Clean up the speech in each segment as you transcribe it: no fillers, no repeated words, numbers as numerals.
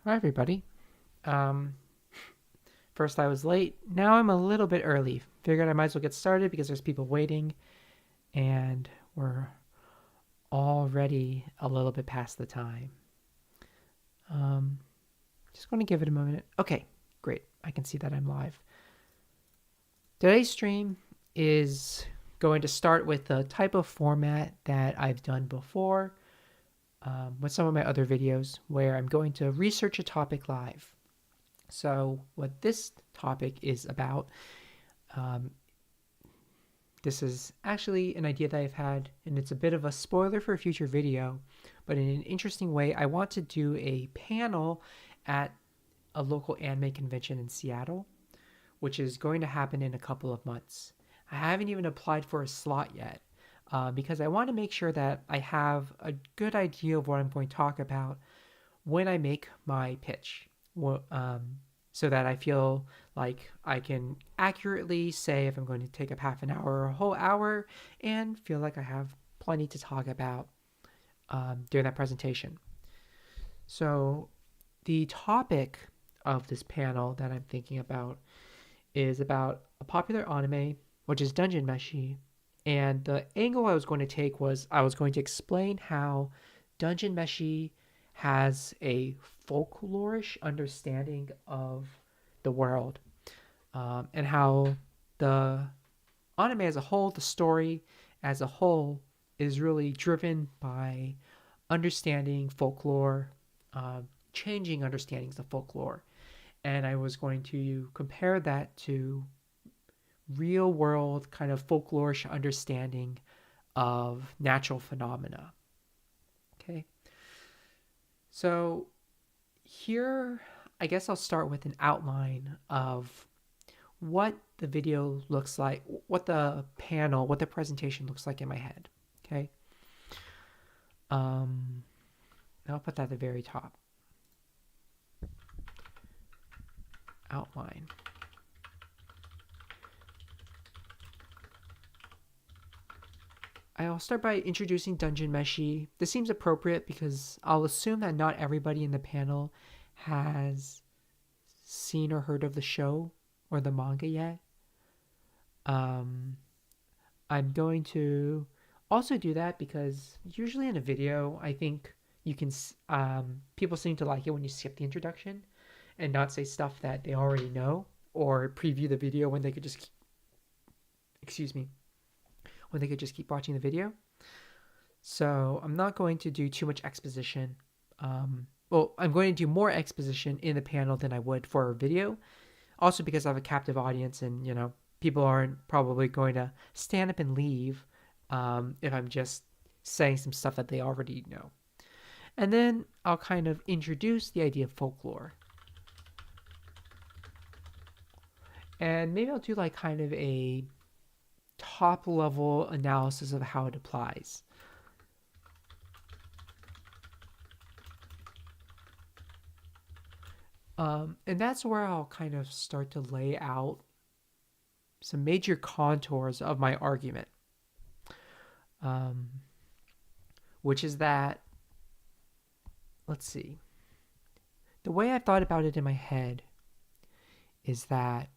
Hi, everybody. Um, First, I was late. Now I'm a little bit early. Figured I might as well get started because there's people waiting, and we're already a little bit past the time. Um, just going to give it a moment. Okay, great. I can see that I'm live. Today's stream is going to start with the type of format that I've done before with some of my other videos, where I'm going to research a topic live. So, what this topic is about, um, this is actually an idea that I've had, and it's a bit of a spoiler for a future video, but in an interesting way. I want to do a panel at a local anime convention in Seattle, which is going to happen in a couple of months. I haven't even applied for a slot yet because I want to make sure that I have a good idea of what I'm going to talk about when I make my pitch, so that I feel like I can accurately say if I'm going to take up half an hour or a whole hour and feel like I have plenty to talk about during that presentation. So, the topic of this panel that I'm thinking about is about a popular anime, which is Dungeon Meshi. And the angle I was going to take was I was going to explain how Dungeon Meshi has a folklorish understanding of the world, and how the anime as a whole, the story as a whole, is really driven by understanding folklore, uh, changing understandings of folklore. And I was going to compare that to real world kind of folklorish understanding of natural phenomena. Okay. So here, I guess I'll start with an outline of what the video looks like, what the panel, what the presentation looks like in my head. Okay. Um, I'll put that at the very top. Outline. I'll start by introducing Dungeon Meshi. This seems appropriate because I'll assume that not everybody in the panel has seen or heard of the show or the manga yet. Um, I'm going to also do that because usually in a video, I think you can, people seem to like it when you skip the introduction and not say stuff that they already know or preview the video when they could just, excuse me, when they could just keep watching the video. So I'm not going to do too much exposition. Well, I'm going to do more exposition in the panel than I would for a video. Also because I have a captive audience and, people aren't probably going to stand up and leave if I'm just saying some stuff that they already know. And then I'll kind of introduce the idea of folklore. And maybe I'll do like kind of a top level analysis of how it applies. And that's where I'll kind of start to lay out some major contours of my argument, um, which is that, let's see, the way I thought about it in my head is that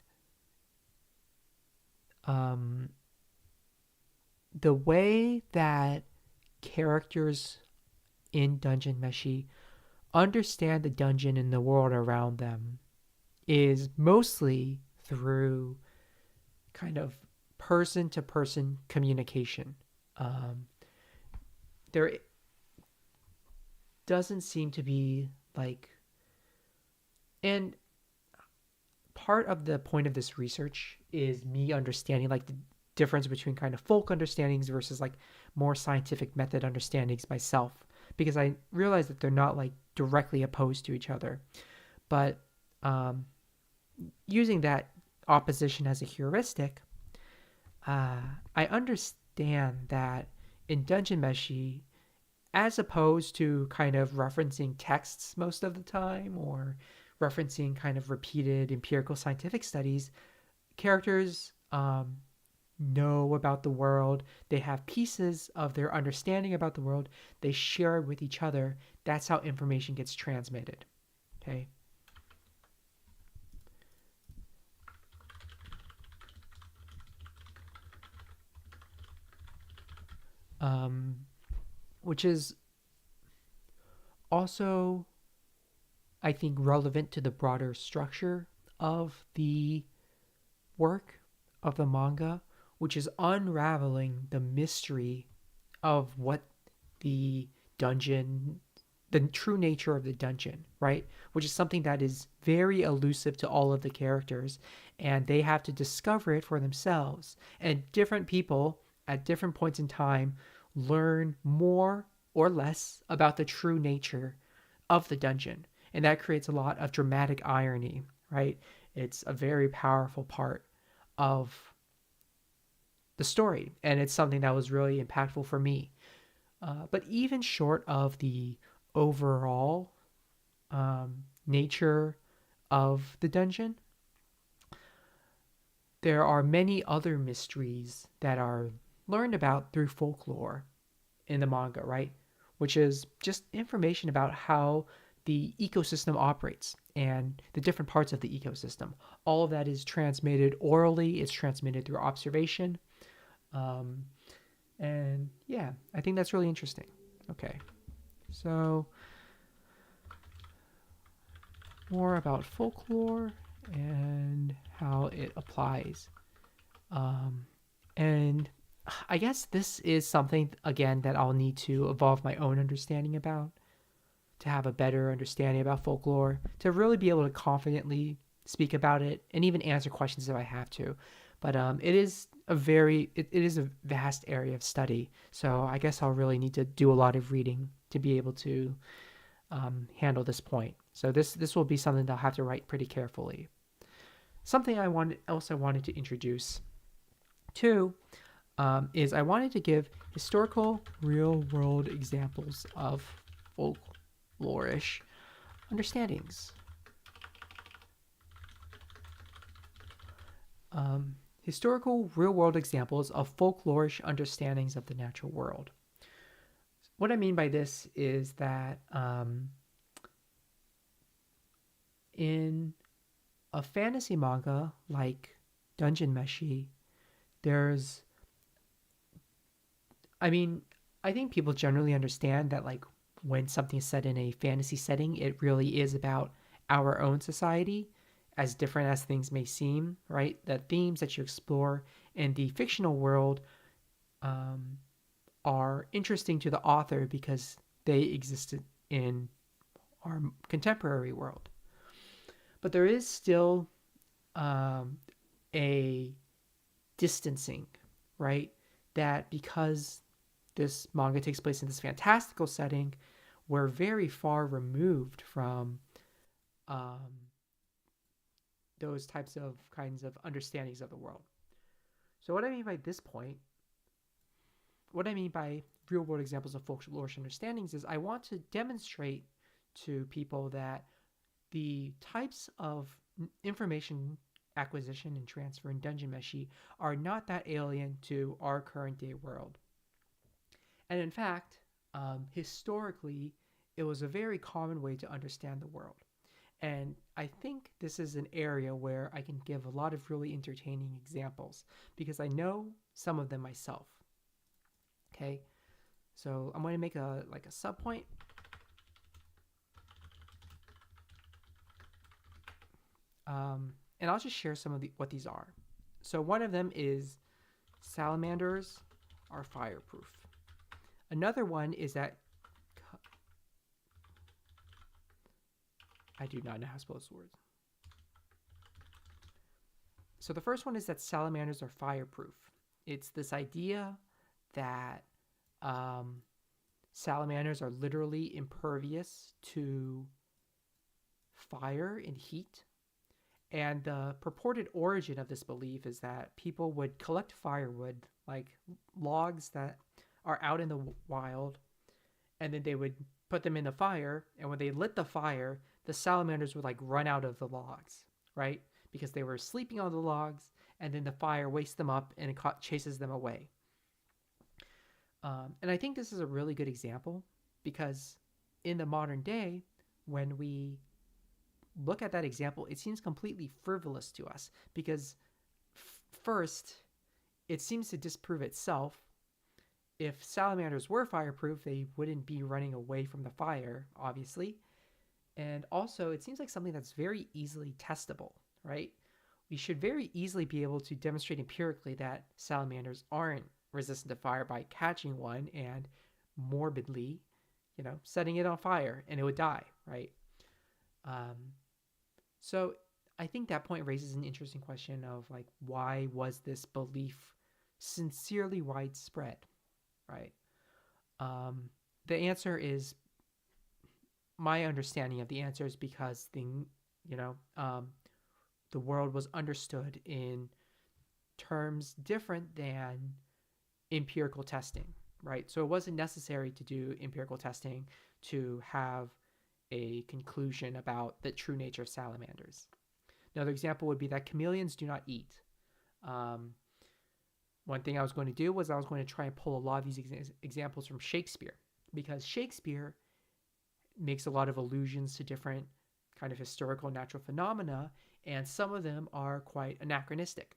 the way that characters in Dungeon Meshi understand the dungeon and the world around them is mostly through kind of person to person communication. There doesn't seem to be like, and part of the point of this research is me understanding like the difference between kind of folk understandings versus like more scientific method understandings myself, because I realize that they're not like directly opposed to each other, but using that opposition as a heuristic, I understand that in Dungeon Meshi, as opposed to kind of referencing texts most of the time or referencing kind of repeated empirical scientific studies, characters know about the world. They have pieces of their understanding about the world. They share it with each other. That's how information gets transmitted. Okay. Um, which is also, I think, relevant to the broader structure of the work of the manga, which is unraveling the mystery of what the dungeon, the true nature of the dungeon, right? Which is something that is very elusive to all of the characters, and they have to discover it for themselves. And different people at different points in time learn more or less about the true nature of the dungeon. And that creates a lot of dramatic irony, right? It's a very powerful part of the story, and it's something that was really impactful for me. But even short of the overall nature of the dungeon, there are many other mysteries that are learned about through folklore in the manga, right? Which is just information about how the ecosystem operates and the different parts of the ecosystem. All of that is transmitted orally, it's transmitted through observation. Um, and yeah, I think that's really interesting. Okay, so more about folklore and how it applies. Um, and I guess this is something, again, that I'll need to evolve my own understanding about, to have a better understanding about folklore, to really be able to confidently speak about it and even answer questions if I have to. But it is a vast area of study. So I guess I'll really need to do a lot of reading to be able to handle this point. So this will be something that I'll have to write pretty carefully. Something I wanted to introduce too is I wanted to give historical real world examples of folklorish understandings. Historical real world examples of folklorish understandings of the natural world. What I mean by this is that in a fantasy manga like Dungeon Meshi, there's, I mean, I think people generally understand that, like, when something is set in a fantasy setting, it really is about our own society, as different as things may seem, right? The themes that you explore in the fictional world um, are interesting to the author because they existed in our contemporary world. But there is still um, a distancing, right? That because this manga takes place in this fantastical setting, we're very far removed from um, those types of kinds of understandings of the world. So, what I mean by this point, what I mean by real world examples of folklorish understandings is I want to demonstrate to people that the types of information acquisition and transfer in Dungeon Meshi are not that alien to our current day world. And in fact, historically, it was a very common way to understand the world. And I think this is an area where I can give a lot of really entertaining examples because I know some of them myself. Okay, so I'm going to make a sub point. And I'll just share some of what these are. So one of them is salamanders are fireproof. Another one is that I do not know how to spell this word. So the first one is that salamanders are fireproof. It's this idea that salamanders are literally impervious to fire and heat. And the purported origin of this belief is that people would collect firewood, like logs that are out in the wild, and then they would put them in the fire. And when they lit the fire, the salamanders would like run out of the logs, right? Because they were sleeping on the logs, and then the fire wakes them up and it chases them away. And I think this is a really good example because in the modern day, when we look at that example, it seems completely frivolous to us because first, it seems to disprove itself. If salamanders were fireproof, they wouldn't be running away from the fire, obviously. And also, it seems like something that's very easily testable, right? We should very easily be able to demonstrate empirically that salamanders aren't resistant to fire by catching one and morbidly, setting it on fire and it would die, right? Um, so I think that point raises an interesting question of like, why was this belief sincerely widespread, right? Um, the answer is my understanding of the answer is because you know, um, the world was understood in terms different than empirical testing, right? So it wasn't necessary to do empirical testing to have a conclusion about the true nature of salamanders. Another example would be that chameleons do not eat. Um, One thing I was going to do was I was going to try and pull a lot of these examples from Shakespeare because Shakespeare makes a lot of allusions to different kind of historical natural phenomena, and some of them are quite anachronistic,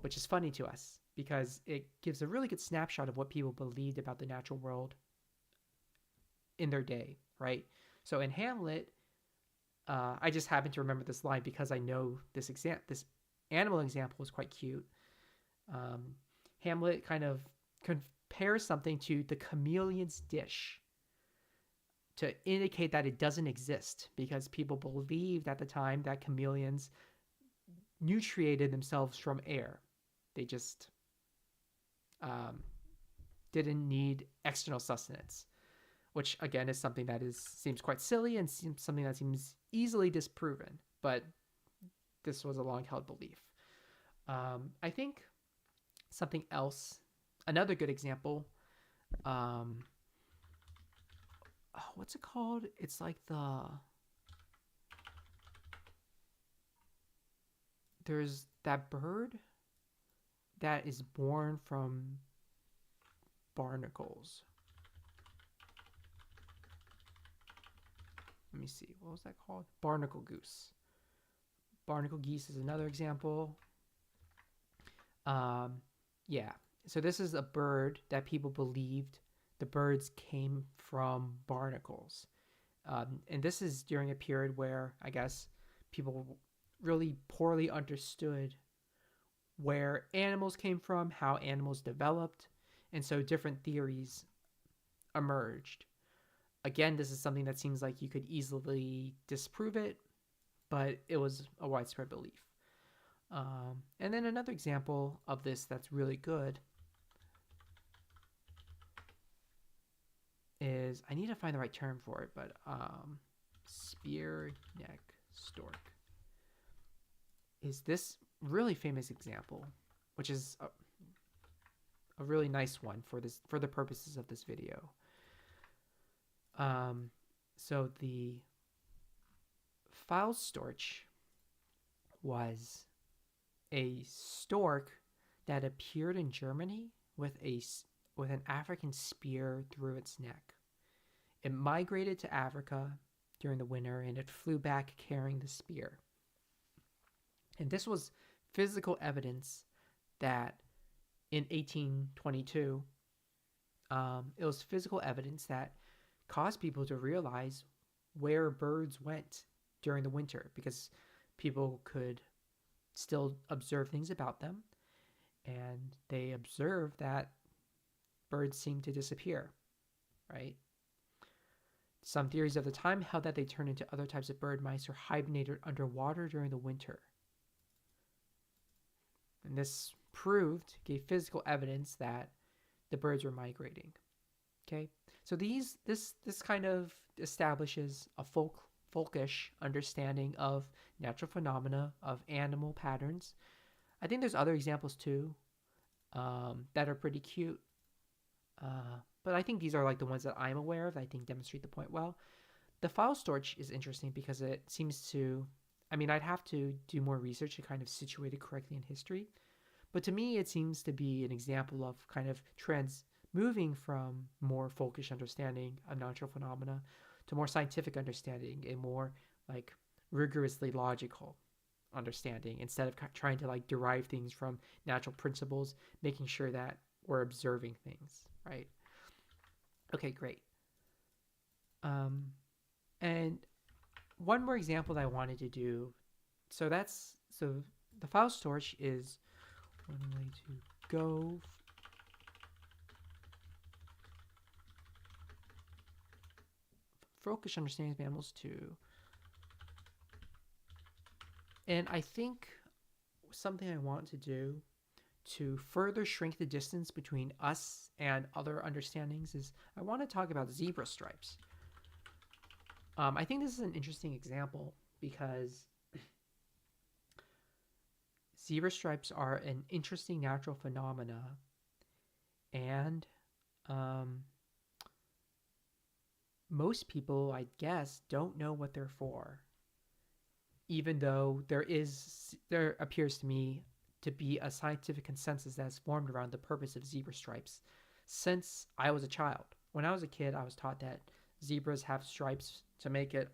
which is funny to us because it gives a really good snapshot of what people believed about the natural world in their day, right? So in Hamlet, I just happen to remember this line because I know this animal example is quite cute. Hamlet kind of compares something to the chameleon's dish to indicate that it doesn't exist because people believed at the time that chameleons nutriated themselves from air. They just didn't need external sustenance, which again is something that seems quite silly and seems something that seems easily disproven. But this was a long-held belief. I think something else, another good example. What's it called? It's like there's that bird that is born from barnacles. Let me see. What was that called? Barnacle goose. Barnacle geese is another example. Yeah. So this is a bird that people believed the birds came from barnacles. And this is during a period where I guess people really poorly understood where animals came from, how animals developed, and so different theories emerged. Again, this is something that seems like you could easily disprove it, but it was a widespread belief. And then another example of this that's really good is, I need to find the right term for it, but spear neck stork is this really famous example, which is a really nice one for the purposes of this video. So the fowl storch was a stork that appeared in Germany with an African spear through its neck. It migrated to Africa during the winter and it flew back carrying the spear. And this was physical evidence that in 1822, it was physical evidence that caused people to realize where birds went during the winter because people could still observe things about them, and they observed that birds seemed to disappear, right? Some theories of the time held that they turned into other types of bird mice or hibernated underwater during the winter. And this gave physical evidence that the birds were migrating. Okay, so this kind of establishes a folkish understanding of natural phenomena, of animal patterns. I think there's other examples too that are pretty cute. But I think these are like the ones that I'm aware of that I think demonstrate the point well. The fowl storch is interesting because it seems to, I mean, I'd have to do more research to kind of situate it correctly in history. But to me, it seems to be an example of kind of moving from more folkish understanding of natural phenomena to more scientific understanding, a more like rigorously logical understanding instead of trying to like derive things from natural principles, making sure that we're observing things, right? Okay, great. And one more example that I wanted to do. So the file storage is one way to go focus understanding of animals too. And I think something I want to do to further shrink the distance between us and other understandings is I want to talk about zebra stripes. I think this is an interesting example because zebra stripes are an interesting natural phenomena, and um, most people, I guess, don't know what they're for. Even though there appears to me to be a scientific consensus that has formed around the purpose of zebra stripes since I was a child. When I was a kid, I was taught that zebras have stripes to make it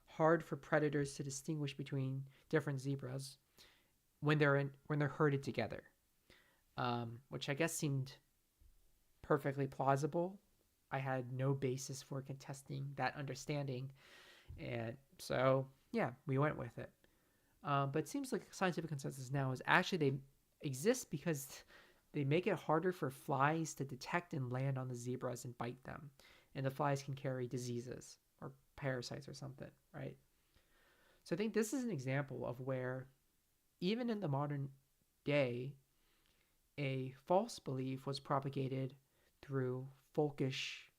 hard for predators to distinguish between different zebras when they're herded together, which I guess seemed perfectly plausible. I had no basis for contesting that understanding, and so yeah, we went with it. But it seems like scientific consensus now is actually they exist because they make it harder for flies to detect and land on the zebras and bite them, and the flies can carry diseases or parasites or something, right? So I think this is an example of where, even in the modern day, a false belief was propagated through folkish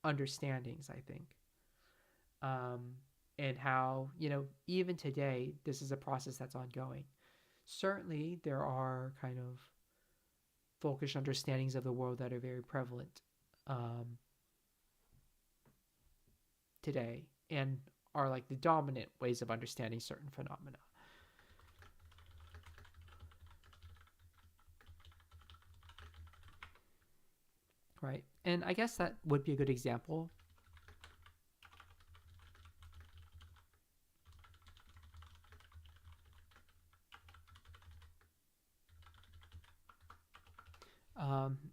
understandings, I think. Um, and how, even today, this is a process that's ongoing. Certainly, there are kind of folkish understandings of the world that are very prevalent um, today and are like the dominant ways of understanding certain phenomena. Right. And I guess that would be a good example.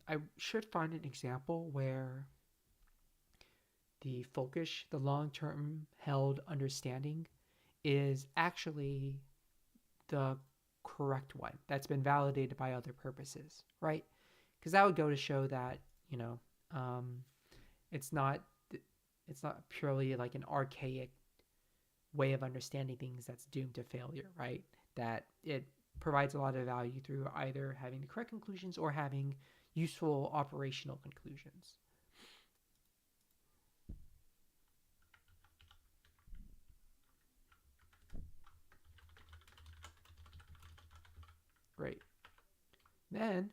I should find an example where the folkish, the long term held understanding is actually the correct one that's been validated by other purposes, right? Because that would go to show that, um, it's not it's not purely like an archaic way of understanding things that's doomed to failure, right? That it provides a lot of value through either having the correct conclusions or having useful operational conclusions. Great. Then,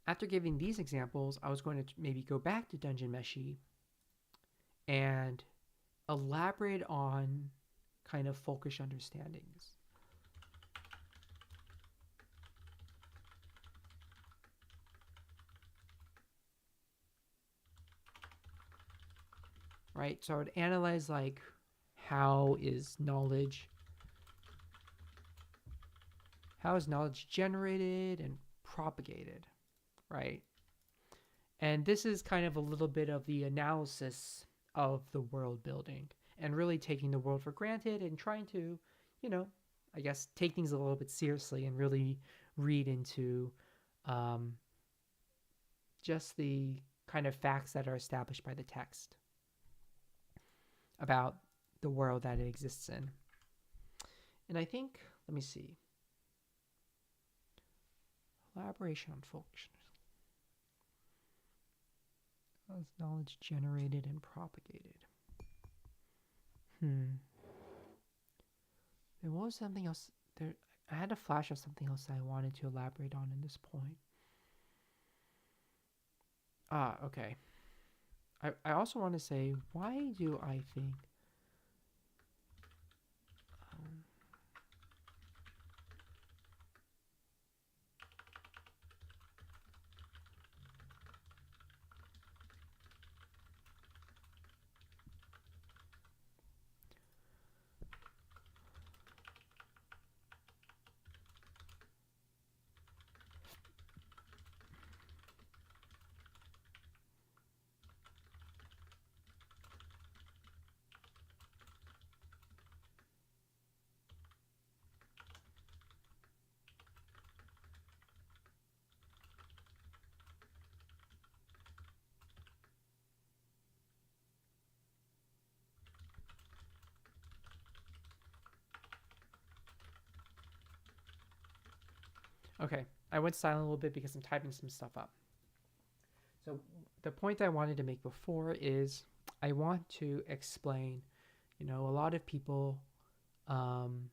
after giving these examples, I was going to maybe go back to Dungeon Meshi and elaborate on kind of folkish understandings. Right? So I would analyze like how is knowledge generated and propagated, right? And this is kind of a little bit of the analysis of the world building and really taking the world for granted and trying to, you know, I guess take things a little bit seriously and really read into um, just the kind of facts that are established by the text about the world that it exists in. And I think, let me see, elaboration on folks. As knowledge generated and propagated. There was something else there. I had a flash of something else that I wanted to elaborate on in this point. Okay. I also want to say, why do I think um, Okay, I went silent a little bit because I'm typing some stuff up. So the point I wanted to make before is I want to explain, a lot of people um,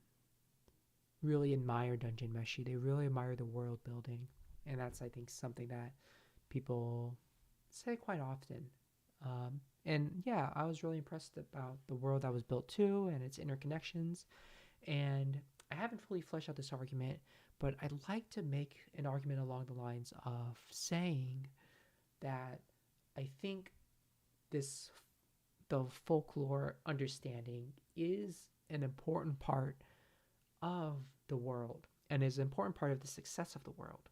really admire Dungeon Meshi. They really admire the world building, and that's I think something that people say quite often. And yeah, I was really impressed about the world that was built too and its interconnections. And I haven't fully fleshed out this argument, but I'd like to make an argument along the lines of saying that I think this the folklore understanding is an important part of the world and is an important part of the success of the world.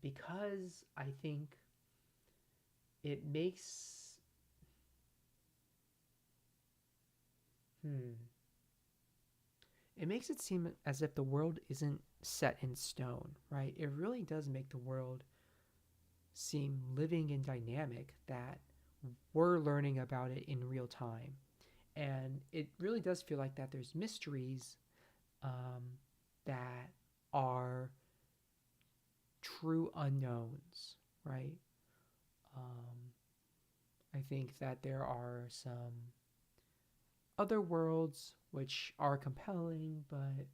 Because I think it makes hmm, it makes it seem as if the world isn't set in stone, right? It really does make the world seem living and dynamic, that we're learning about it in real time. And it really does feel like that there's mysteries um, that are true unknowns, right? Um, I think that there are some other worlds which are compelling, but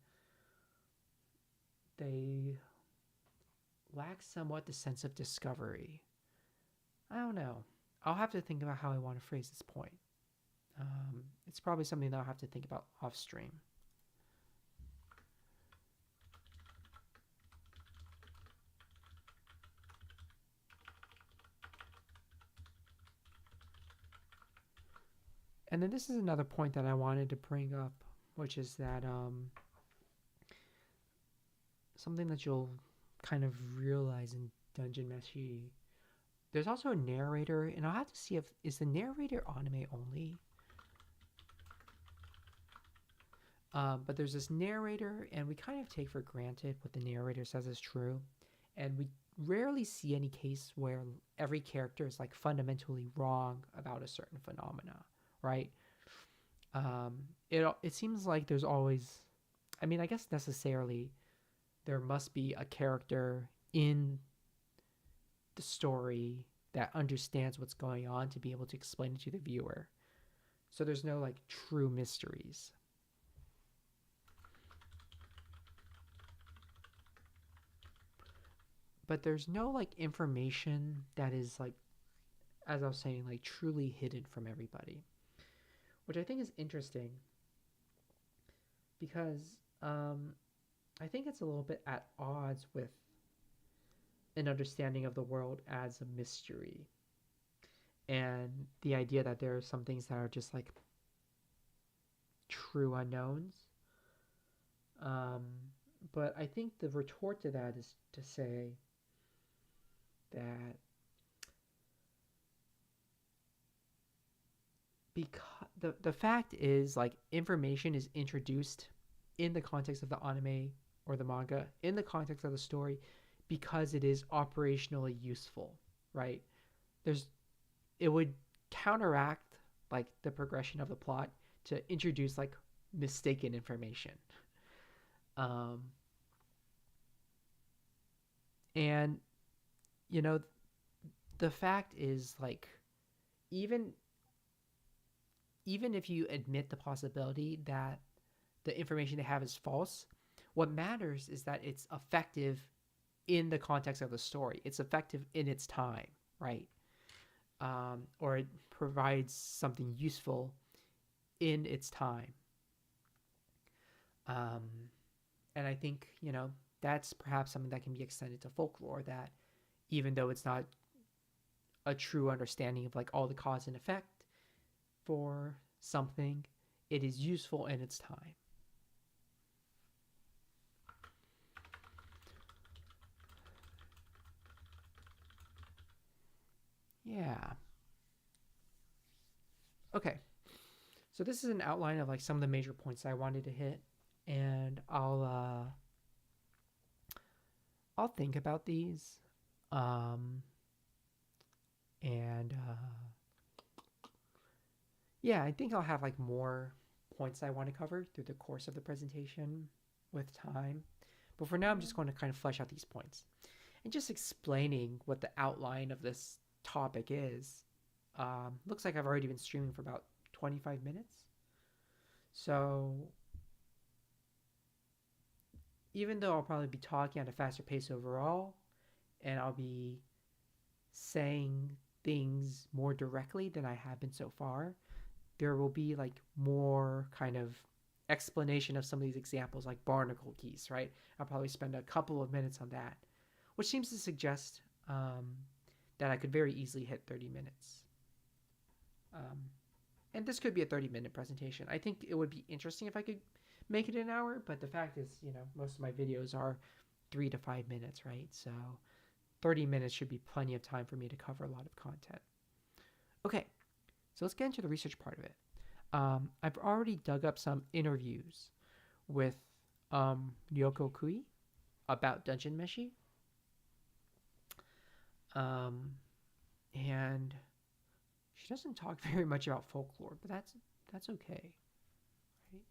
they lack somewhat the sense of discovery. I don't know. I'll have to think about how I want to phrase this point. It's probably something that I'll have to think about off stream. And then this is another point that I wanted to bring up, which is that something that you'll kind of realize in Dungeon Meshi. There's also a narrator, and I'll have to see if is the narrator anime only. But there's this narrator, and we kind of take for granted what the narrator says is true, and we rarely see any case where every character is like fundamentally wrong about a certain phenomena, right? It seems like there's always, I mean, I guess necessarily there must be a character in the story that understands what's going on to be able to explain it to the viewer. So there's no like true mysteries. But there's no like information that is like, as I was saying, like truly hidden from everybody, which I think is interesting because I think it's a little bit at odds with an understanding of the world as a mystery and the idea that there are some things that are just like true unknowns. Um, but I think the retort to that is to say that because the fact is like information is introduced in the context of the anime or the manga in the context of the story because it is operationally useful, right? There's it would counteract like the progression of the plot to introduce like mistaken information. Um, and you know the fact is like even even if you admit the possibility that the information they have is false, what matters is that it's effective in the context of the story. It's effective in its time, right? Or it provides something useful in its time. Um, and I think, that's perhaps something that can be extended to folklore, that even though it's not a true understanding of like all the cause and effect for something, it is useful in its time. Yeah. Okay. So this is an outline of like some of the major points I wanted to hit, and I'll think about these, um, and yeah, I think I'll have like more points I want to cover through the course of the presentation with time. But for now, I'm just going to kind of flesh out these points and just explaining what the outline of this topic is. Looks like I've already been streaming for about 25 minutes. So even though I'll probably be talking at a faster pace overall, and I'll be saying things more directly than I have been so far, there will be like more kind of explanation of some of these examples, like barnacle geese, right? I'll probably spend a couple of minutes on that, which seems to suggest that I could very easily hit 30 minutes. And this could be a 30-minute presentation. I think it would be interesting if I could make it an hour, but the fact is, most of my videos are 3 to 5 minutes, right? So 30 minutes should be plenty of time for me to cover a lot of content. Okay, so let's get into the research part of it. I've already dug up some interviews with Ryoko Kui about Dungeon Meshi. And she doesn't talk very much about folklore, but that's okay, right?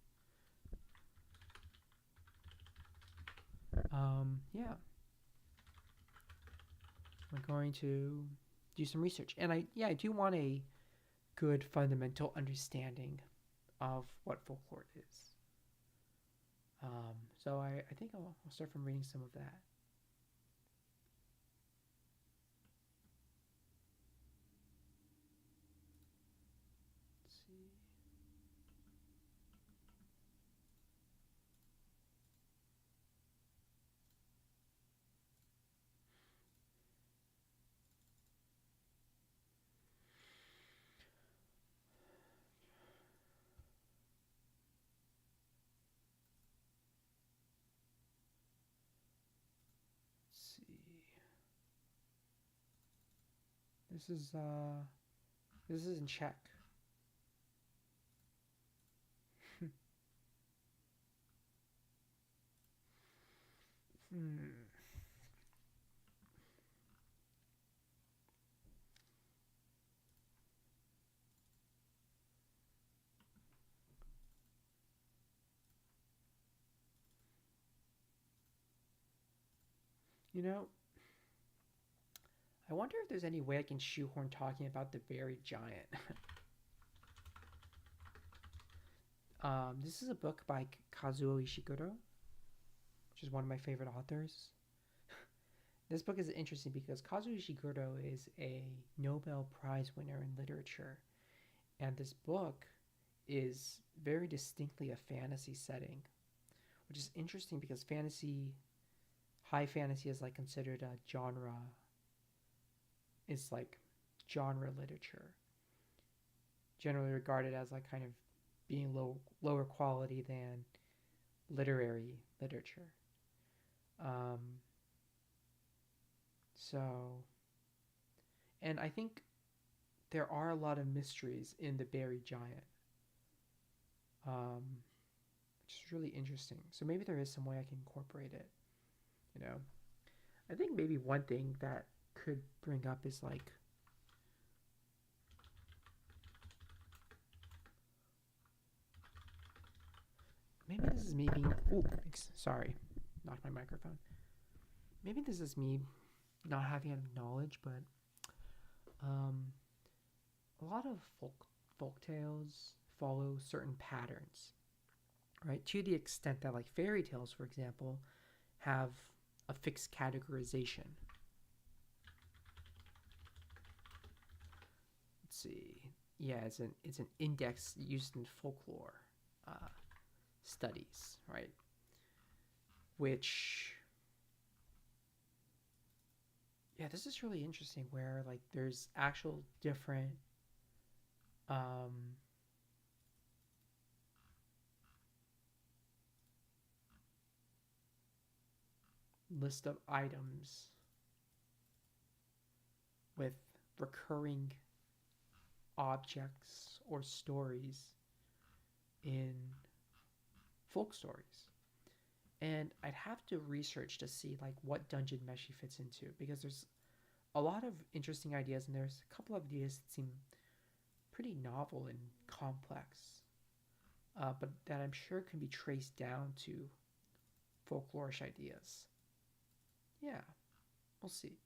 Yeah. I'm going to do some research. And I do want a good fundamental understanding of what folklore is. So I think I'll start from reading some of that. Let's see. See. This is in Czech. Hmm. You know, I wonder if there's any way I can shoehorn talking about the buried giant. This is a book by Kazuo Ishiguro, which is one of my favorite authors. This book is interesting because Kazuo Ishiguro is a Nobel Prize winner in literature, and this book is very distinctly a fantasy setting, which is interesting because high fantasy is like considered a genre, is like genre literature, generally regarded as like kind of being lower quality than literary literature. Um, so, and I think there are a lot of mysteries in the buried giant, um, which is really interesting. So maybe there is some way I can incorporate it. You know, I think maybe one thing that could bring up is like maybe this is me being sorry, knocked my microphone. Maybe this is me not having enough knowledge, but um, a lot of folk tales follow certain patterns, right? To the extent that like fairy tales, for example, have a fixed categorization. Let's see. Yeah, it's an index used in folklore studies, right? Which, yeah, this is really interesting. Where like there's actual different um, list of items with recurring objects or stories in folk stories. And I'd have to research to see like what Dungeon Meshi fits into because there's a lot of interesting ideas and there's a couple of ideas that seem pretty novel and complex, but that I'm sure can be traced down to folklorish ideas. Yeah, we'll see.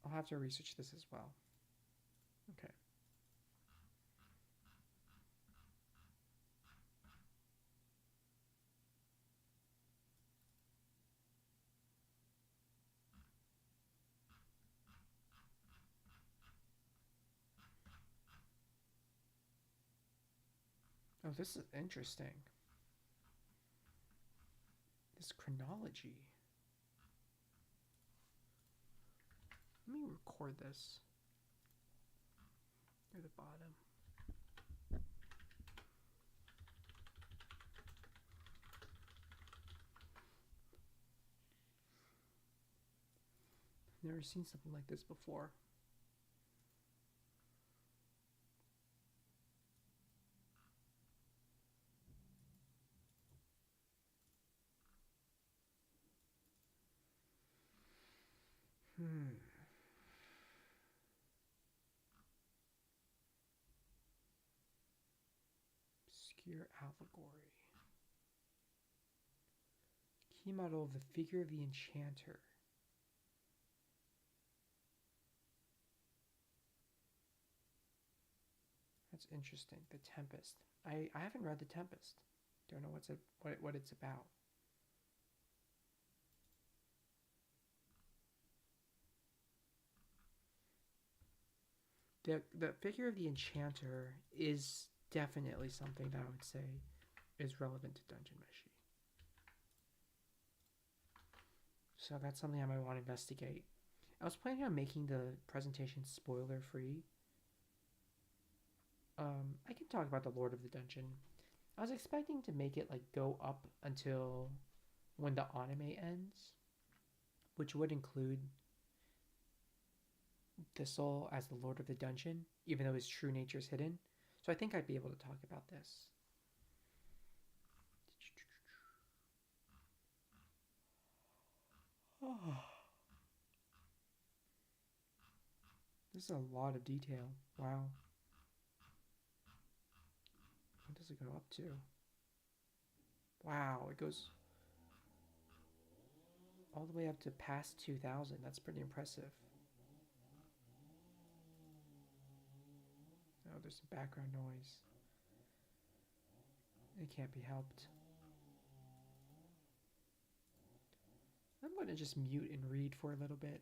I'll have to research this as well. Okay. Oh, this is interesting. This chronology. Let me record this near the bottom. Never seen something like this before. Obscure allegory. Key model of the figure of the enchanter. That's interesting. The Tempest. I haven't read The Tempest. Don't know what it's about. The figure of the enchanter is definitely something that I would say is relevant to Dungeon Meshi. So that's something I might want to investigate. I was planning on making the presentation spoiler free. I can talk about the Lord of the Dungeon. I was expecting to make it like go up until when the anime ends, which would include the soul as the Lord of the Dungeon, even though his true nature is hidden. So I think I'd be able to talk about this. Oh, this is a lot of detail. Wow. What does it go up to? Wow, it goes all the way up to past 2000. That's pretty impressive. Oh, there's some background noise. It can't be helped. I'm going to just mute and read for a little bit.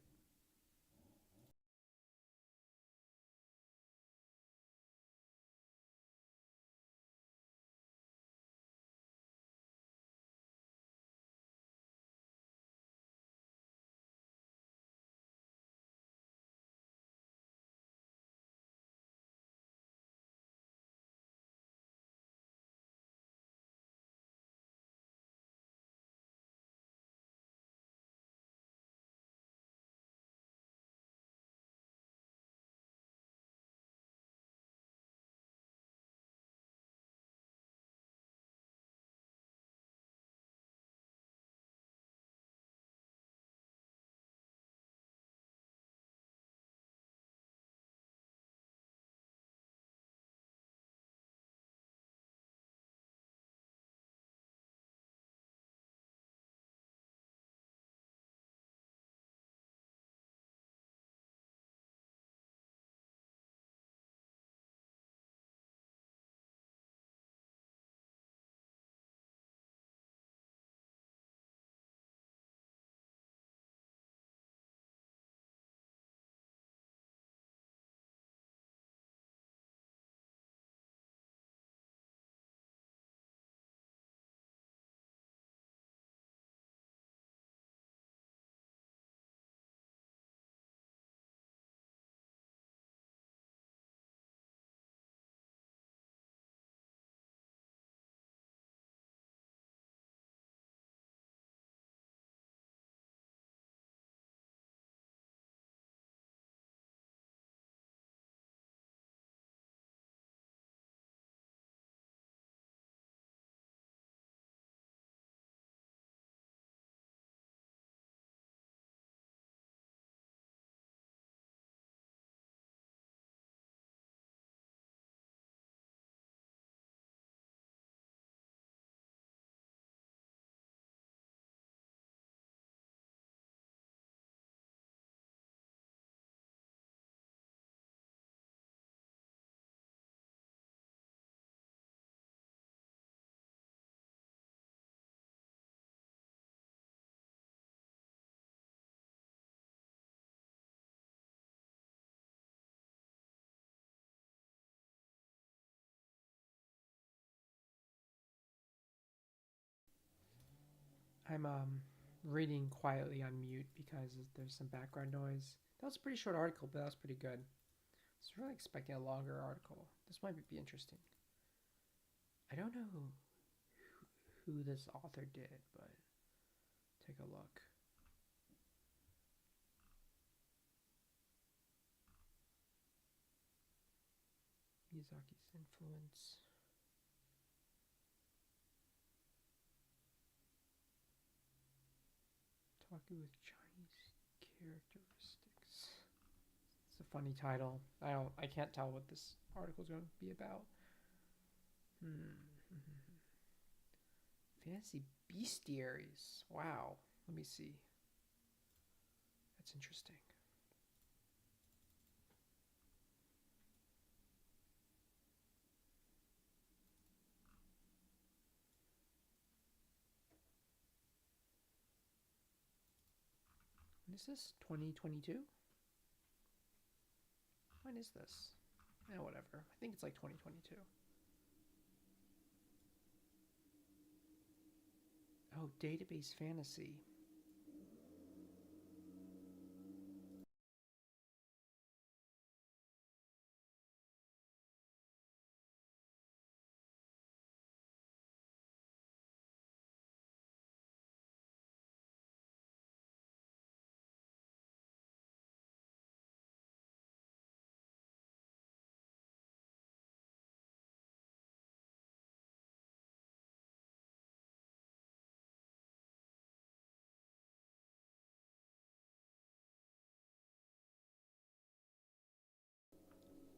I'm reading quietly on mute because there's some background noise. That was a pretty short article, but that was pretty good. I was really expecting a longer article. This might be interesting. I don't know who this author did, but take a look. Miyazaki's influence. Talking with Chinese characteristics. It's a funny title. I can't tell what this article is going to be about. Fantasy bestiaries. Wow. Let me see. That's interesting. When is this? 2022? When is this? Whatever. I think it's like 2022. Oh, database fantasy.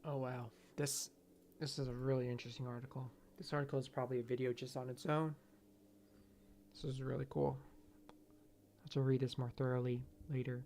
Oh wow. This this is a really interesting article. This article is probably a video just on its own. This is really cool. I'll have to read this more thoroughly later.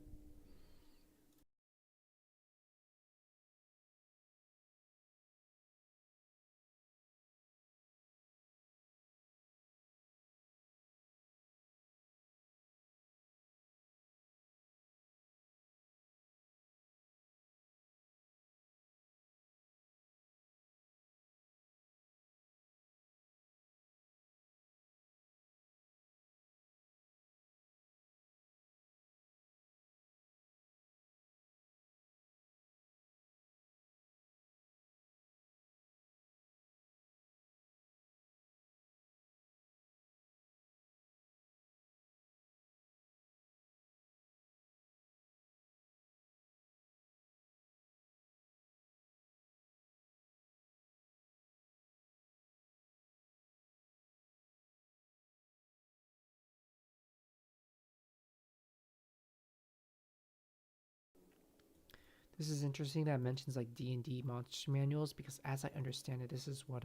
This is interesting that it mentions like D&D monster manuals because as I understand it, this is what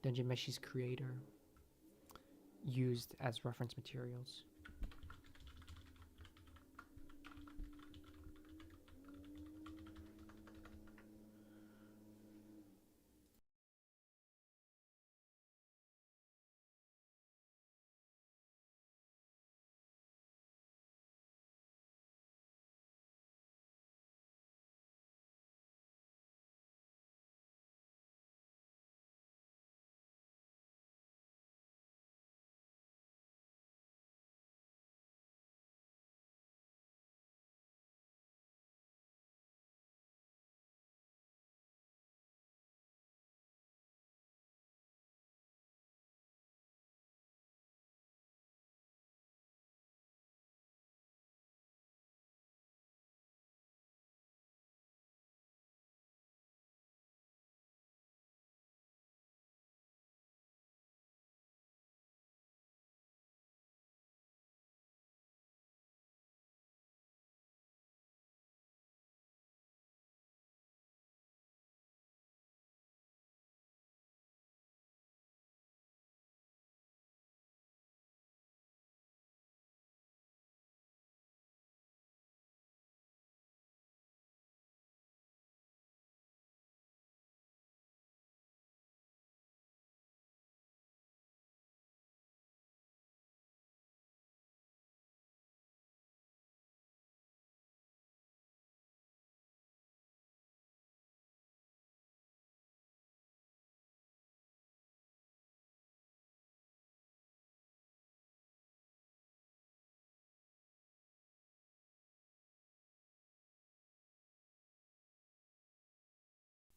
Dungeon Meshi's creator used as reference materials.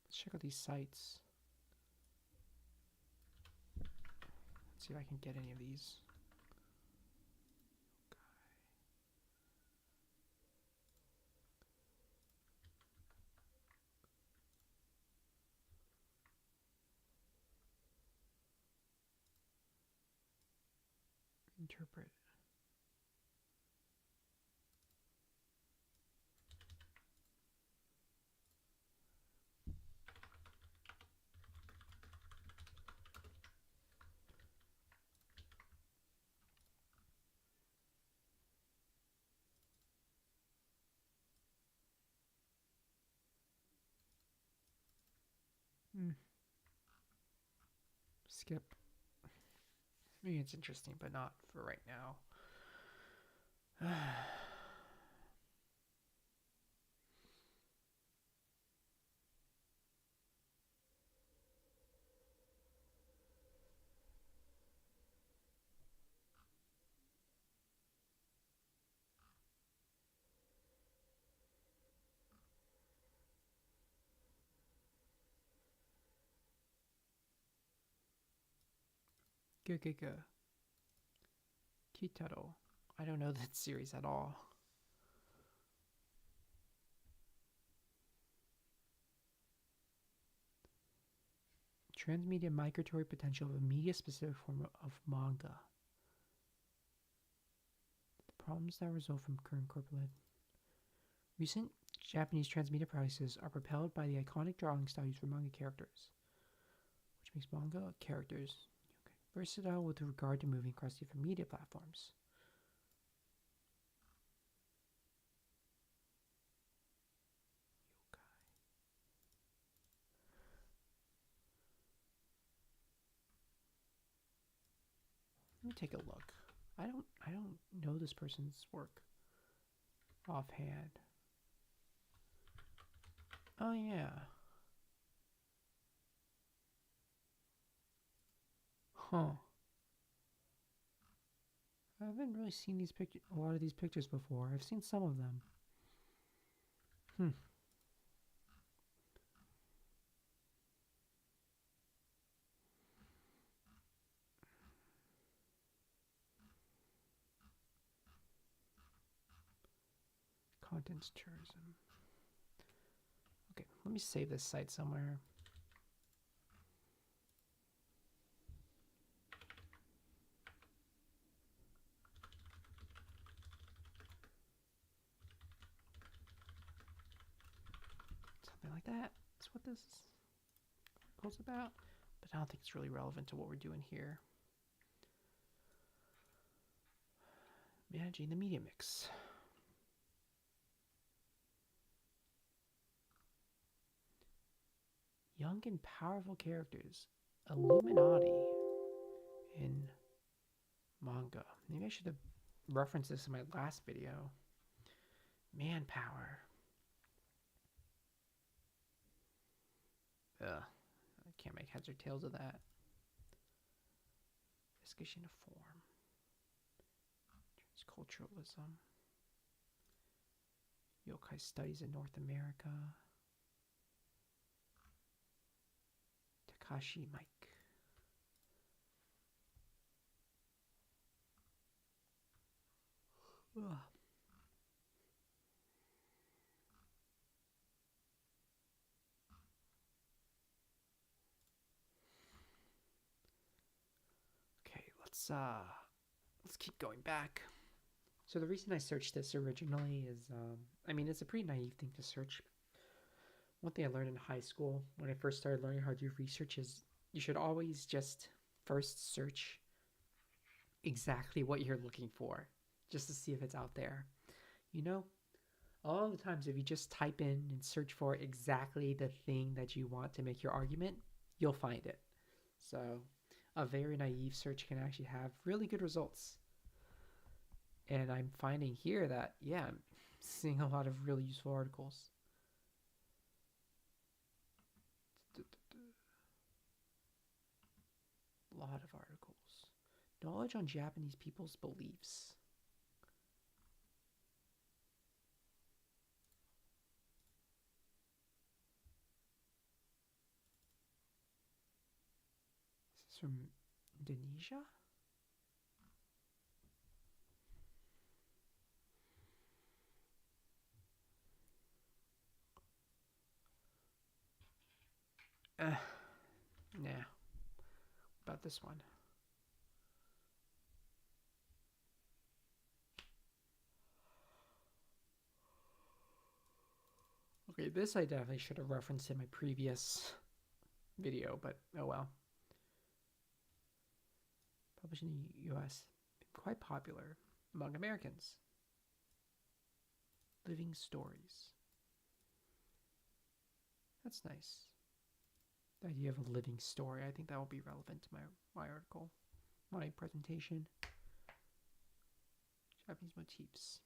Let's check out these sites. Let's see if I can get any of these. Interpret. Skip. Maybe it's interesting, but not for right now. Go. Kitaro. I don't know that series at all. Transmedia migratory potential of a media-specific form of manga. The problems that result from current corporate. Recent Japanese transmedia practices are propelled by the iconic drawing style used for manga characters, which makes manga characters versatile with regard to moving across different media platforms. Let me take a look. I don't know this person's work offhand. Oh yeah. Huh. I haven't really seen these a lot of these pictures before. I've seen some of them. Contents tourism. Okay, let me save this site somewhere. Something like that. That's what this article's about. But I don't think it's really relevant to what we're doing here. Managing the media mix. Young and powerful characters. Illuminati in manga. Maybe I should have referenced this in my last video. Manpower. Ugh. I can't make heads or tails of that. Discussion of form. Transculturalism. Yokai studies in North America. Takashi Mike. Ugh. Okay, let's keep going back. So the reason I searched this originally is, it's a pretty naive thing to search. One thing I learned in high school when I first started learning how to do research is you should always just first search exactly what you're looking for, just to see if it's out there. You know, all the times if you just type in and search for exactly the thing that you want to make your argument, you'll find it. So a very naive search can actually have really good results. And I'm finding here that, yeah, I'm seeing a lot of really useful articles. A lot of articles. Knowledge on Japanese people's beliefs. from Indonesia? Nah. About this one. Okay, this I definitely should have referenced in my previous video, but oh well. Published in the U.S. Quite popular among Americans. Living stories. That's nice. The idea of a living story. I think that will be relevant to my article, my presentation. Japanese motifs.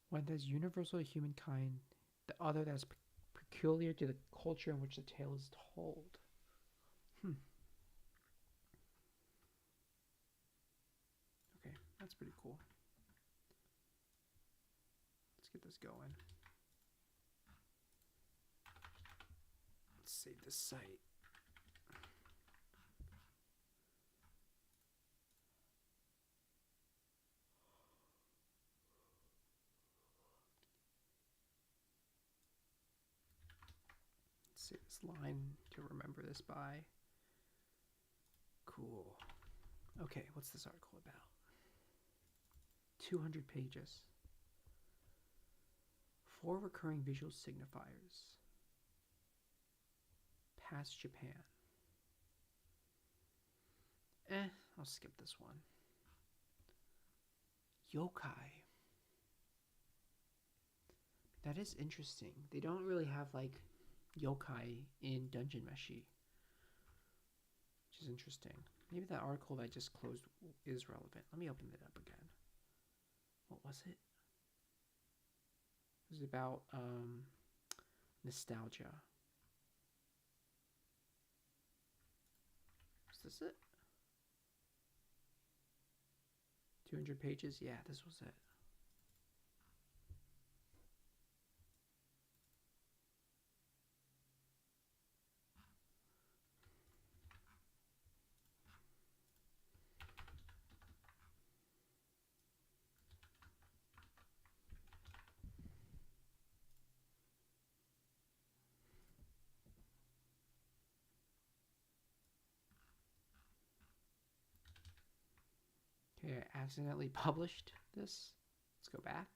One that is universal to humankind, the other that is peculiar to the culture in which the tale is told. Okay, that's pretty cool. Let's get this going. Let's save this site. Let's save this line to remember this by. Cool. Okay, what's this article about? 200 pages. 4 recurring visual signifiers. Past Japan. I'll skip this one. Yokai. That is interesting. They don't really have like yokai in Dungeon Meshi, which is interesting. Maybe that article that I just closed is relevant. Let me open it up again. What was it? It was about nostalgia. Is this it? 200 pages? Yeah, this was it. Okay, I accidentally published this. Let's go back.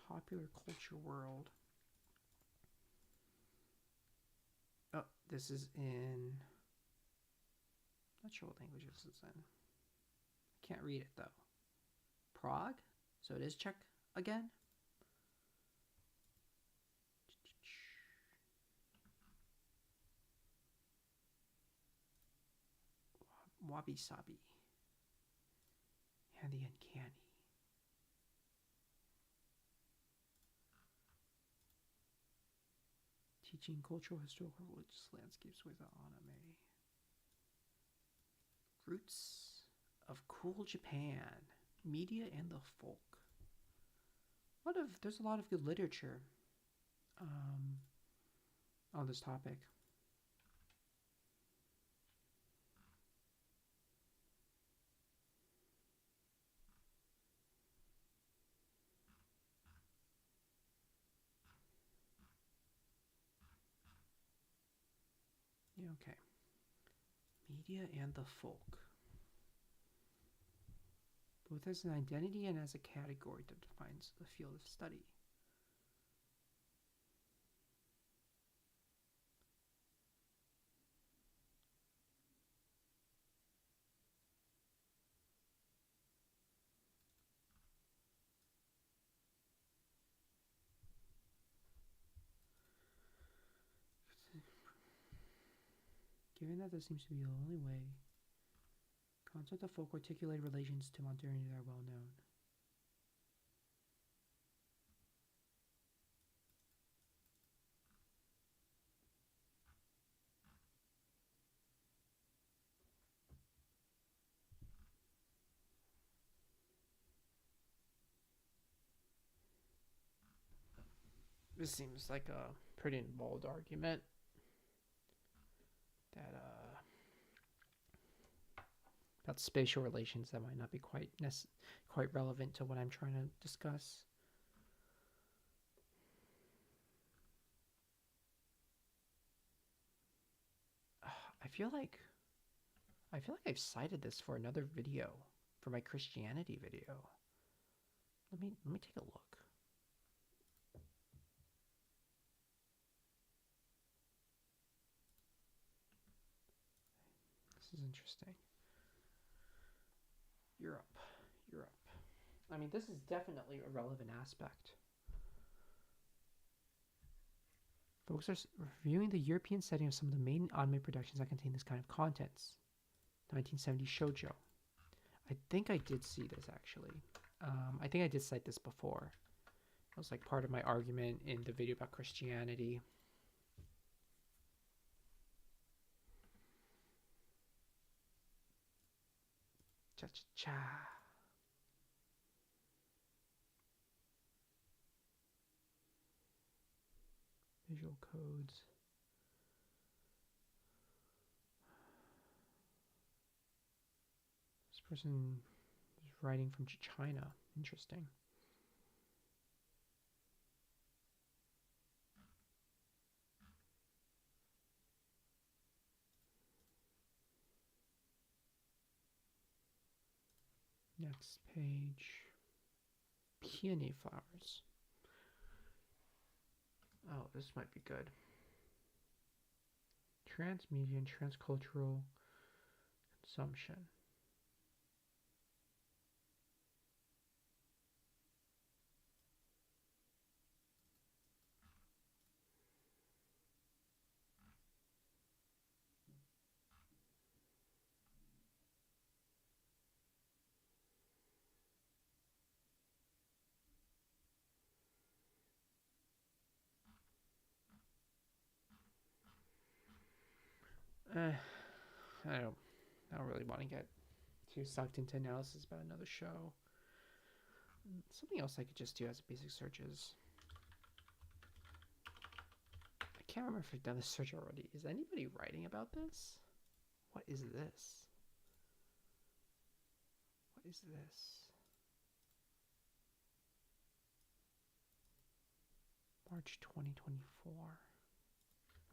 Popular culture world. Oh, this is in. Not sure what language this is in. I can't read it though. Prague? So it is Czech again? Wabi sabi. And the uncanny. Teaching cultural, historical, religious landscapes with anime. Roots of cool Japan. Media and the folk. There's a lot of good literature on this topic. Yeah, okay. Media and the folk. Both as an identity and as a category that defines the field of study. Given that this seems to be the only way Concept of folk articulated relations to modernity are well known. This seems like a pretty involved argument that about spatial relations that might not be quite relevant to what I'm trying to discuss. I feel like I've cited this for another video, for my Christianity video. Let me take a look. This is interesting. Europe. I mean, this is definitely a relevant aspect. Folks are reviewing the European setting of some of the main anime productions that contain this kind of contents. 1970 shoujo. I think I did see this actually. I think I did cite this before. It was like part of my argument in the video about Christianity. Cha-cha-cha. Visual codes. This person is writing from China. Interesting. Next page. Peony flowers. Oh, this might be good. Transmedia and transcultural consumption. I don't really want to get too sucked into analysis about another show. Something else I could just do as a basic search is, I can't remember if I've done this search already. Is anybody writing about this? What is this? What is this? March 2024.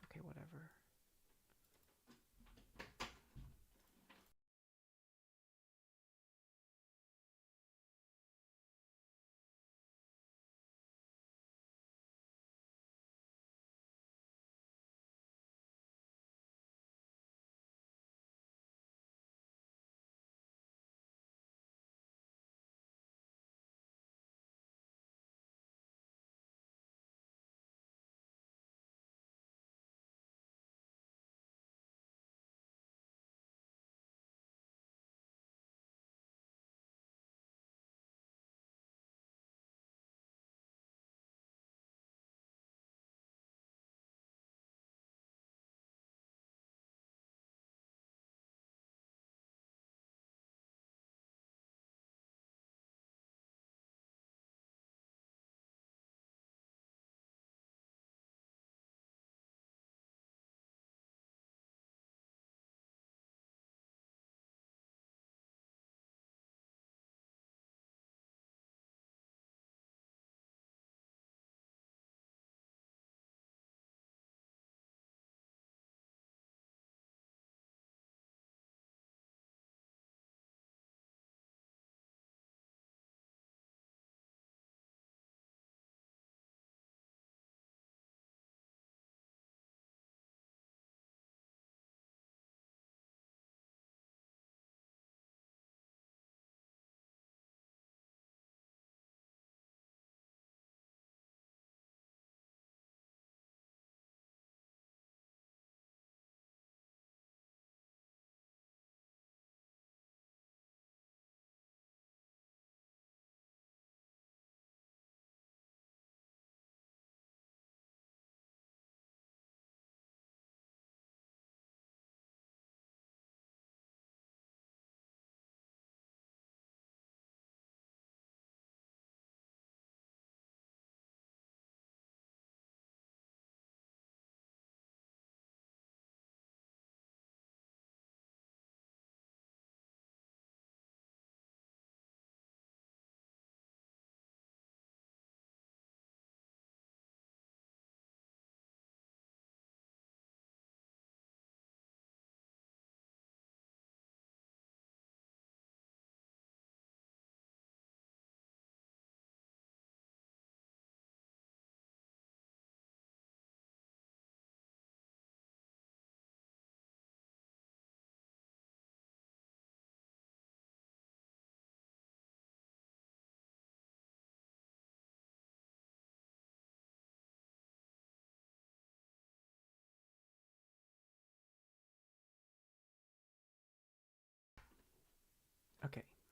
Okay, whatever.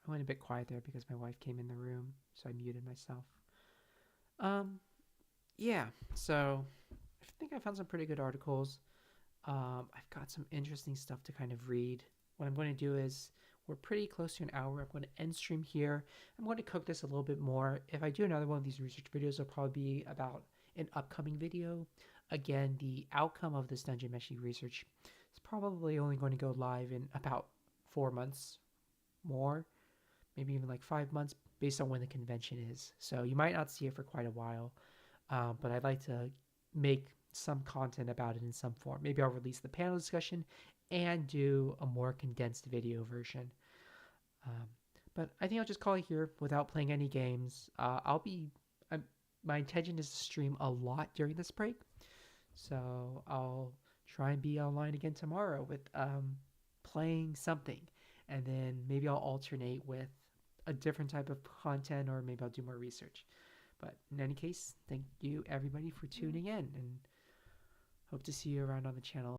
I went a bit quiet there because my wife came in the room, so I muted myself. Um, yeah, so I think I found some pretty good articles. I've got some interesting stuff to kind of read. What I'm going to do is, we're pretty close to an hour. I'm going to end stream here. I'm going to cook this a little bit more. If I do another one of these research videos, it'll probably be about an upcoming video. Again, the outcome of this Dungeon Meshi research is probably only going to go live in about 4 months more, maybe even like 5 months, based on when the convention is. So you might not see it for quite a while, but I'd like to make some content about it in some form. Maybe I'll release the panel discussion and do a more condensed video version. Um, but I think I'll just call it here without playing any games. My intention is to stream a lot during this break, so I'll try and be online again tomorrow with playing something, and then maybe I'll alternate with a different type of content, or maybe I'll do more research. But in any case, thank you everybody for tuning in, and hope to see you around on the channel.